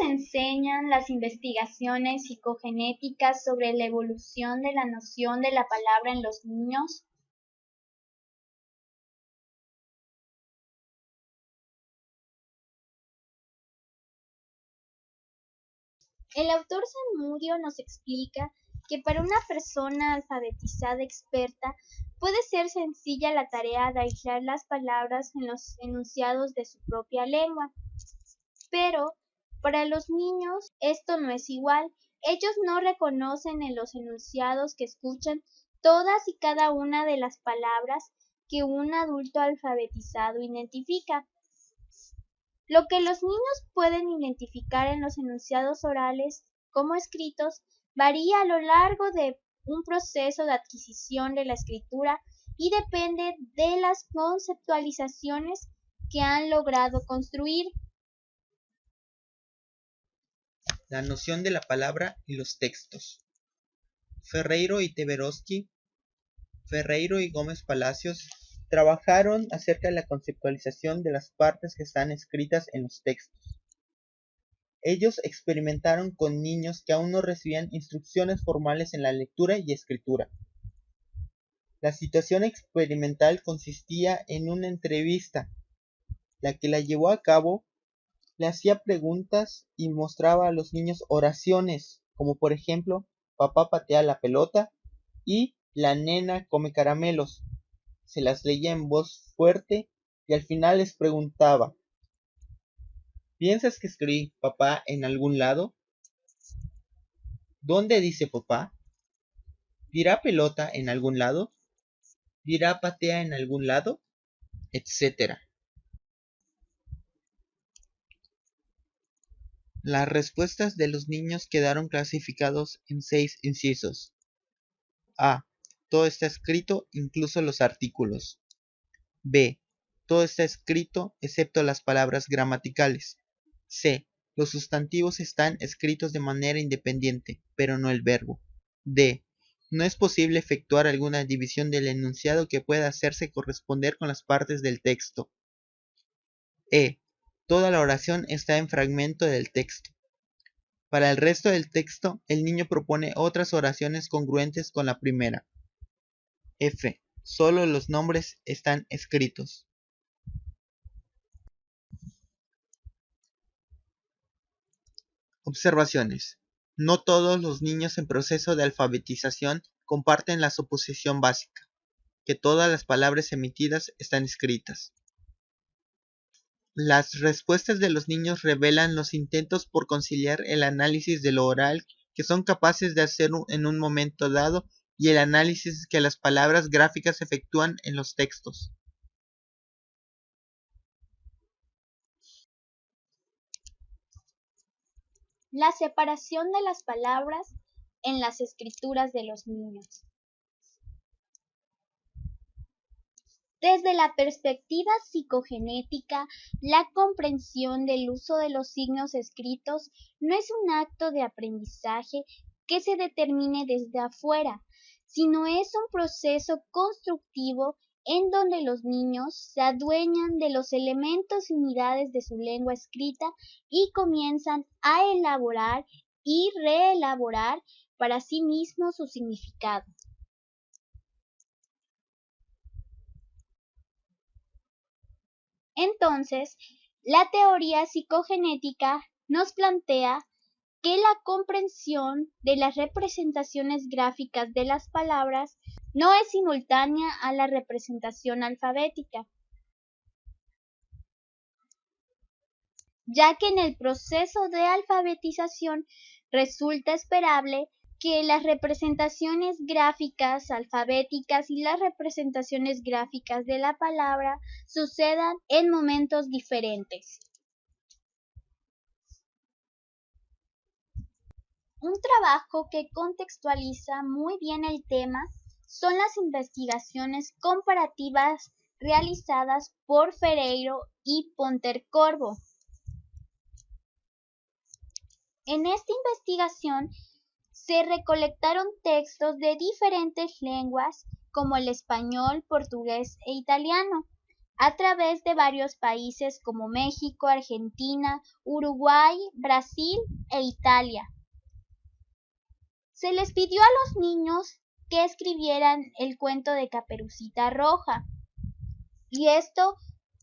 enseñan las investigaciones psicogenéticas sobre la evolución de la noción de la palabra en los niños? El autor Zamudio nos explica que para una persona alfabetizada experta puede ser sencilla la tarea de aislar las palabras en los enunciados de su propia lengua, pero para los niños esto no es igual. Ellos no reconocen en los enunciados que escuchan todas y cada una de las palabras que un adulto alfabetizado identifica. Lo que los niños pueden identificar en los enunciados orales como escritos varía a lo largo de un proceso de adquisición de la escritura y depende de las conceptualizaciones que han logrado construir. La noción de la palabra y los textos. Ferreiro y Teberovsky, Ferreiro y Gómez Palacios trabajaron acerca de la conceptualización de las partes que están escritas en los textos. Ellos experimentaron con niños que aún no recibían instrucciones formales en la lectura y escritura. La situación experimental consistía en una entrevista. La que la llevó a cabo le hacía preguntas y mostraba a los niños oraciones, como por ejemplo, papá patea la pelota y la nena come caramelos. Se las leía en voz fuerte y al final les preguntaba: ¿piensas que escribí papá en algún lado? ¿Dónde dice papá? ¿Dirá pelota en algún lado? ¿Dirá patea en algún lado? Etcétera. Las respuestas de los niños quedaron clasificados en 6 incisos. A. Todo está escrito, incluso los artículos. B. Todo está escrito excepto las palabras gramaticales. C. Los sustantivos están escritos de manera independiente, pero no el verbo. D. No es posible efectuar alguna división del enunciado que pueda hacerse corresponder con las partes del texto. E. Toda la oración está en fragmento del texto. Para el resto del texto, el niño propone otras oraciones congruentes con la primera. F. Solo los nombres están escritos. Observaciones. No todos los niños en proceso de alfabetización comparten la suposición básica, que todas las palabras emitidas están escritas. Las respuestas de los niños revelan los intentos por conciliar el análisis de lo oral que son capaces de hacer en un momento dado y el análisis que las palabras gráficas efectúan en los textos. La separación de las palabras en las escrituras de los niños. Desde la perspectiva psicogenética, la comprensión del uso de los signos escritos no es un acto de aprendizaje que se determine desde afuera, sino es un proceso constructivo en donde los niños se adueñan de los elementos y unidades de su lengua escrita y comienzan a elaborar y reelaborar para sí mismos su significado. Entonces, la teoría psicogenética nos plantea que la comprensión de las representaciones gráficas de las palabras no es simultánea a la representación alfabética, ya que en el proceso de alfabetización resulta esperable que las representaciones gráficas alfabéticas y las representaciones gráficas de la palabra sucedan en momentos diferentes. Un trabajo que contextualiza muy bien el tema son las investigaciones comparativas realizadas por Ferreiro y Pontecorvo. En esta investigación se recolectaron textos de diferentes lenguas como el español, portugués e italiano, a través de varios países como México, Argentina, Uruguay, Brasil e Italia. Se les pidió a los niños que escribieran el cuento de Caperucita Roja, y esto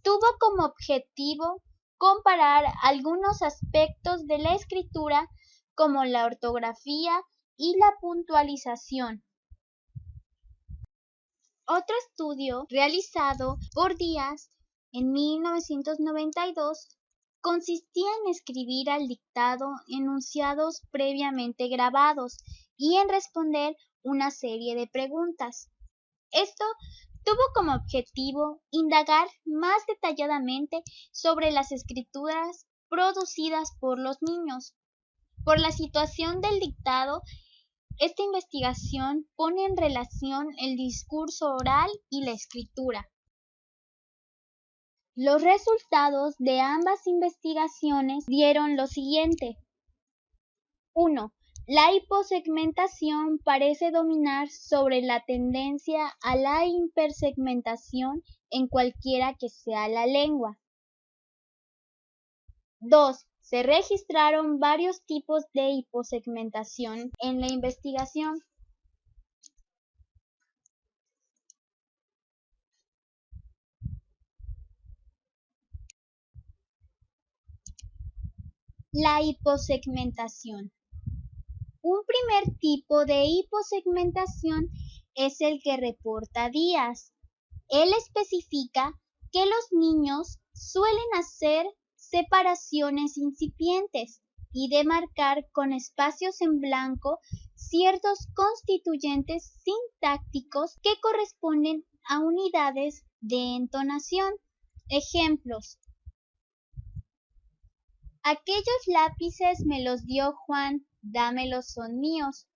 tuvo como objetivo comparar algunos aspectos de la escritura como la ortografía y la puntualización. Otro estudio realizado por Díaz en 1992 consistía en escribir al dictado enunciados previamente grabados y en responder una serie de preguntas. Esto tuvo como objetivo indagar más detalladamente sobre las escrituras producidas por los niños. Por la situación del dictado, esta investigación pone en relación el discurso oral y la escritura. Los resultados de ambas investigaciones dieron lo siguiente. 1. La hiposegmentación parece dominar sobre la tendencia a la hipersegmentación en cualquiera que sea la lengua. 2. Se registraron varios tipos de hiposegmentación en la investigación. La hiposegmentación. Un primer tipo de hiposegmentación es el que reporta Díaz. Él especifica que los niños suelen hacer separaciones incipientes y demarcar con espacios en blanco ciertos constituyentes sintácticos que corresponden a unidades de entonación. Ejemplos: aquellos lápices me los dio Juan, dámelos, son míos.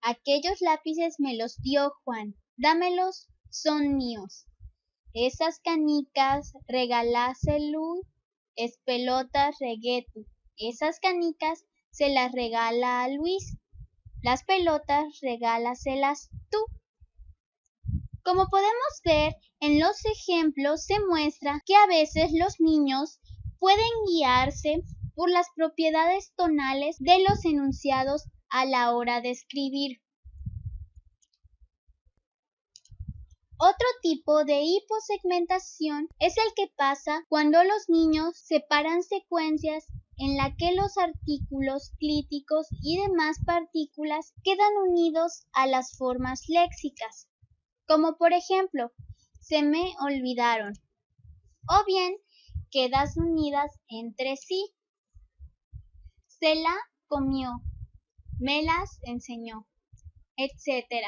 Aquellos lápices me los dio Juan, dámelos, son míos. Esas canicas regaláselu, es pelotas reguetu. Esas canicas se las regala a Luis. Las pelotas regálaselas tú. Como podemos ver en los ejemplos, se muestra que a veces los niños pueden guiarse por las propiedades tonales de los enunciados a la hora de escribir. Otro tipo de hiposegmentación es el que pasa cuando los niños separan secuencias en la que los artículos clíticos y demás partículas quedan unidos a las formas léxicas, como por ejemplo, se me olvidaron, o bien quedas unidas entre sí. Se la comió, me las enseñó, etc.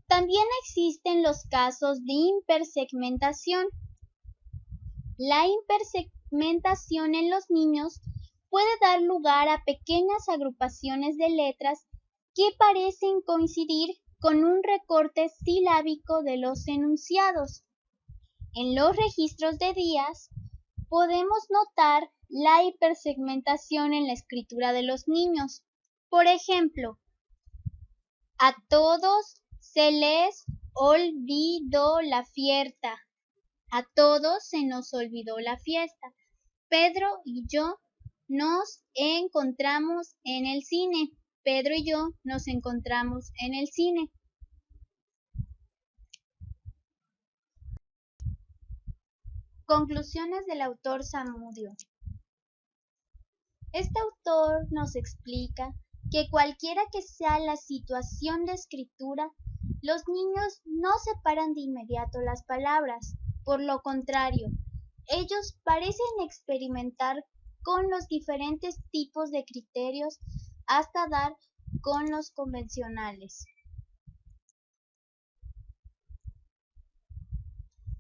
También existen los casos de hipersegmentación. La hipersegmentación en los niños puede dar lugar a pequeñas agrupaciones de letras que parecen coincidir con un recorte silábico de los enunciados. En los registros de Díaz podemos notar la hipersegmentación en la escritura de los niños. Por ejemplo, a todos se les olvidó la fiesta. A todos se nos olvidó la fiesta. Pedro y yo nos encontramos en el cine. Pedro y yo nos encontramos en el cine. Conclusiones del autor Zamudio. Este autor nos explica que cualquiera que sea la situación de escritura, los niños no separan de inmediato las palabras. Por lo contrario, ellos parecen experimentar con los diferentes tipos de criterios hasta dar con los convencionales.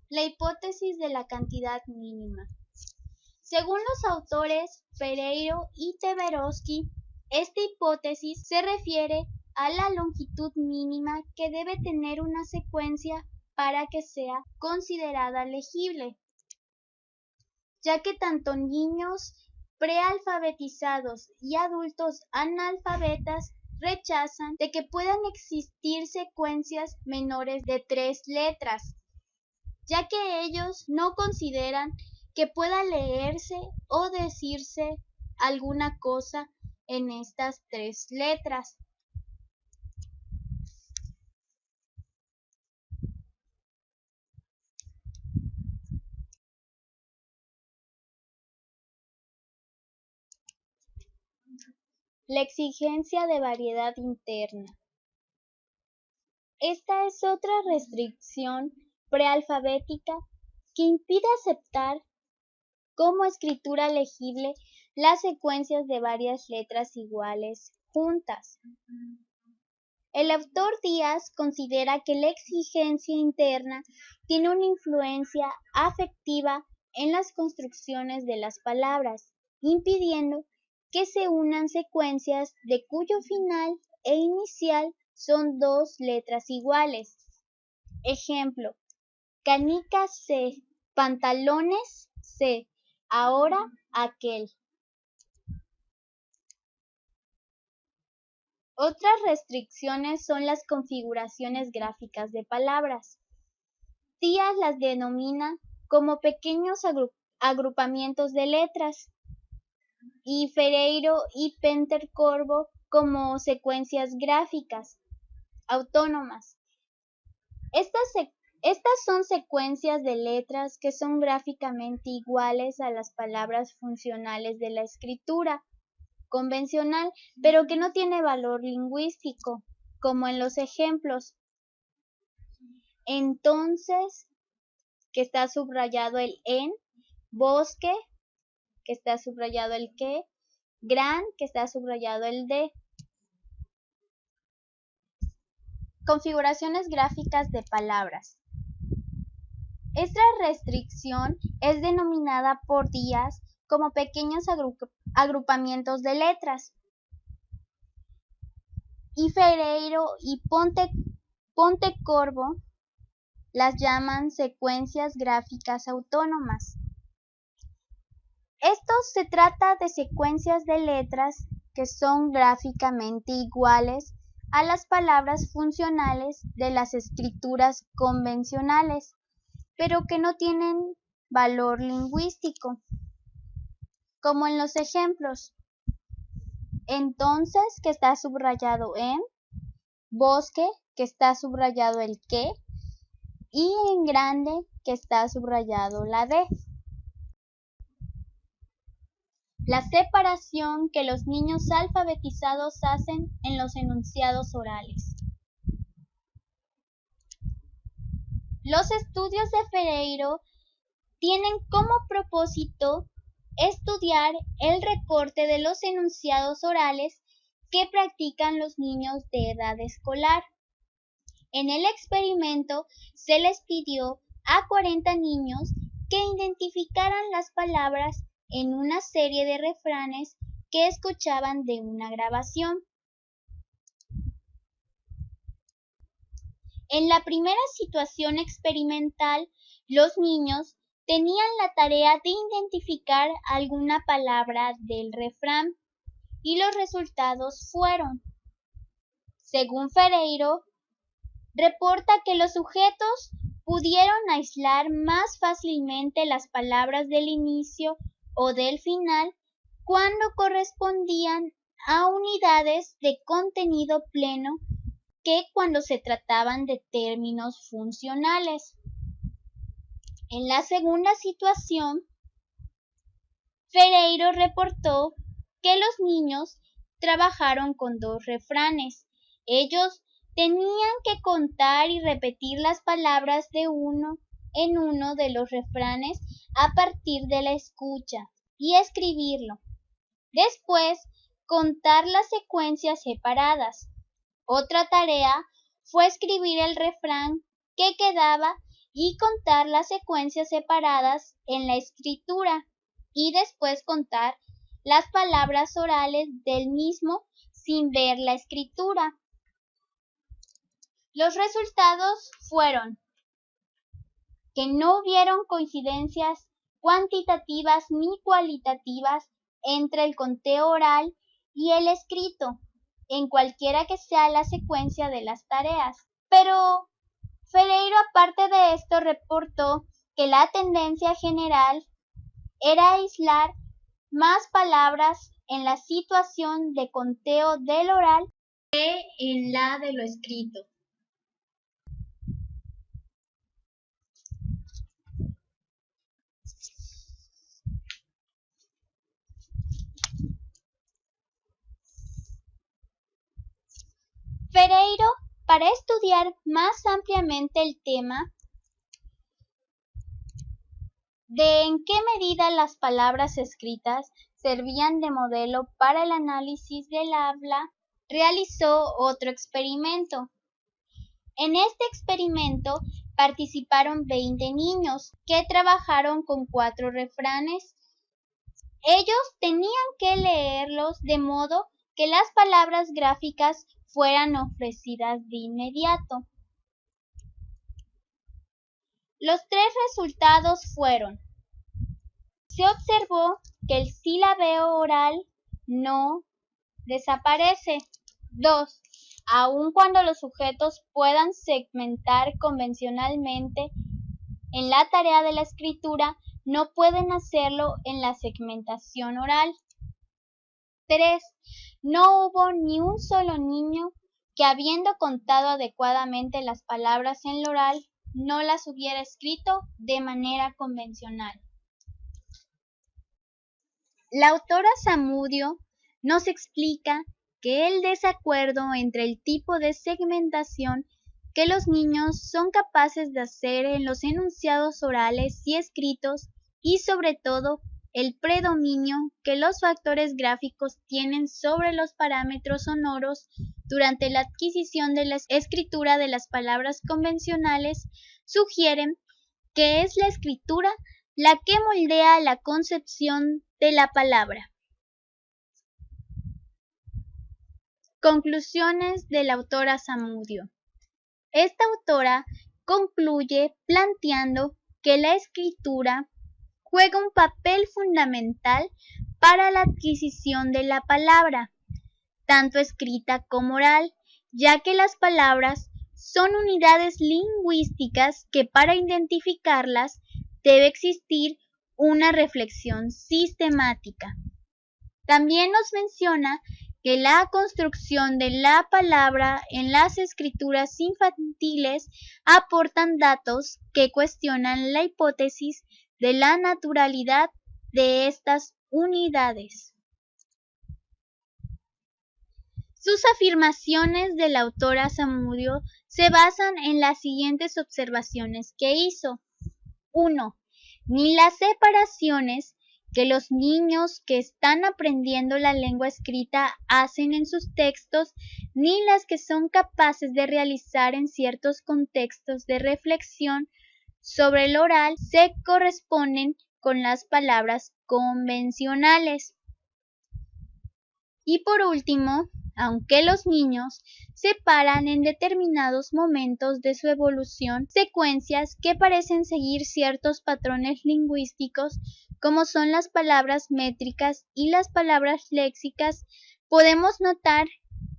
La hipótesis de la cantidad mínima. Según los autores Ferreiro y Tversky, esta hipótesis se refiere a la longitud mínima que debe tener una secuencia para que sea considerada legible, ya que tanto niños prealfabetizados y adultos analfabetas rechazan de que puedan existir secuencias menores de 3 letras, ya que ellos no consideran que pueda leerse o decirse alguna cosa en estas 3 letras. La exigencia de variedad interna. Esta es otra restricción prealfabética que impide aceptar como escritura legible las secuencias de varias letras iguales juntas. El autor Díaz considera que la exigencia interna tiene una influencia afectiva en las construcciones de las palabras, impidiendo que se unan secuencias de cuyo final e inicial son 2 letras iguales. Ejemplo: canicas C, pantalones C, ahora aquel. Otras restricciones son las configuraciones gráficas de palabras. Díaz las denomina como pequeños agrupamientos de letras, y Ferreiro y Penter-Corvo como secuencias gráficas autónomas. Estas son secuencias de letras que son gráficamente iguales a las palabras funcionales de la escritura convencional, pero que no tiene valor lingüístico, como en los ejemplos. Entonces, que está subrayado el en, bosque, que está subrayado el que, gran, que está subrayado el de. Configuraciones gráficas de palabras. Esta restricción es denominada por Díaz como pequeños agrupamientos de letras, y Ferreiro y Pontecorvo las llaman secuencias gráficas autónomas. Esto se trata de secuencias de letras que son gráficamente iguales a las palabras funcionales de las escrituras convencionales, pero que no tienen valor lingüístico, como en los ejemplos. Entonces, que está subrayado en, bosque, que está subrayado el que, y en grande, que está subrayado la D. La separación que los niños alfabetizados hacen en los enunciados orales. Los estudios de Ferreiro tienen como propósito estudiar el recorte de los enunciados orales que practican los niños de edad escolar. En el experimento se les pidió a 40 niños que identificaran las palabras en una serie de refranes que escuchaban de una grabación. En la primera situación experimental, los niños tenían la tarea de identificar alguna palabra del refrán, y los resultados fueron: según Ferreiro, reporta que los sujetos pudieron aislar más fácilmente las palabras del inicio o del final cuando correspondían a unidades de contenido pleno que cuando se trataban de términos funcionales. En la segunda situación, Ferreiro reportó que los niños trabajaron con 2 refranes. Ellos tenían que contar y repetir las palabras de uno en uno de los refranes a partir de la escucha y escribirlo. Después, contar las secuencias separadas. Otra tarea fue escribir el refrán que quedaba y contar las secuencias separadas en la escritura, y después contar las palabras orales del mismo sin ver la escritura. Los resultados fueron que no hubieron coincidencias cuantitativas ni cualitativas entre el conteo oral y el escrito. en cualquiera que sea la secuencia de las tareas. Pero Ferreiro, aparte de esto, reportó que la tendencia general era aislar más palabras en la situación de conteo del oral que en la de lo escrito. Ferreiro, para estudiar más ampliamente el tema de en qué medida las palabras escritas servían de modelo para el análisis del habla, realizó otro experimento. En este experimento participaron 20 niños que trabajaron con 4 refranes. Ellos tenían que leerlos de modo que las palabras gráficas fueran ofrecidas de inmediato. Los 3 resultados fueron: se observó que el silabeo oral no desaparece. 2. Aun cuando los sujetos puedan segmentar convencionalmente en la tarea de la escritura, no pueden hacerlo en la segmentación oral. 3. No hubo ni un solo niño que, habiendo contado adecuadamente las palabras en lo oral, no las hubiera escrito de manera convencional. La autora Zamudio nos explica que el desacuerdo entre el tipo de segmentación que los niños son capaces de hacer en los enunciados orales y escritos, y sobre todo el predominio que los factores gráficos tienen sobre los parámetros sonoros durante la adquisición de la escritura de las palabras convencionales, sugieren que es la escritura la que moldea la concepción de la palabra. Conclusiones de la autora Zamudio. Esta autora concluye planteando que la escritura juega un papel fundamental para la adquisición de la palabra, tanto escrita como oral, ya que las palabras son unidades lingüísticas que para identificarlas debe existir una reflexión sistemática. También nos menciona que la construcción de la palabra en las escrituras infantiles aportan datos que cuestionan la hipótesis de la naturalidad de estas unidades. Sus afirmaciones de la autora Zamudio se basan en las siguientes observaciones que hizo. 1. Ni las separaciones que los niños que están aprendiendo la lengua escrita hacen en sus textos, ni las que son capaces de realizar en ciertos contextos de reflexión sobre el oral se corresponden con las palabras convencionales. Y por último, aunque los niños separan en determinados momentos de su evolución secuencias que parecen seguir ciertos patrones lingüísticos, como son las palabras métricas y las palabras léxicas, podemos notar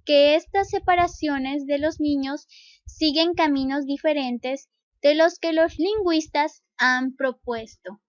que estas separaciones de los niños siguen caminos diferentes de los que los lingüistas han propuesto.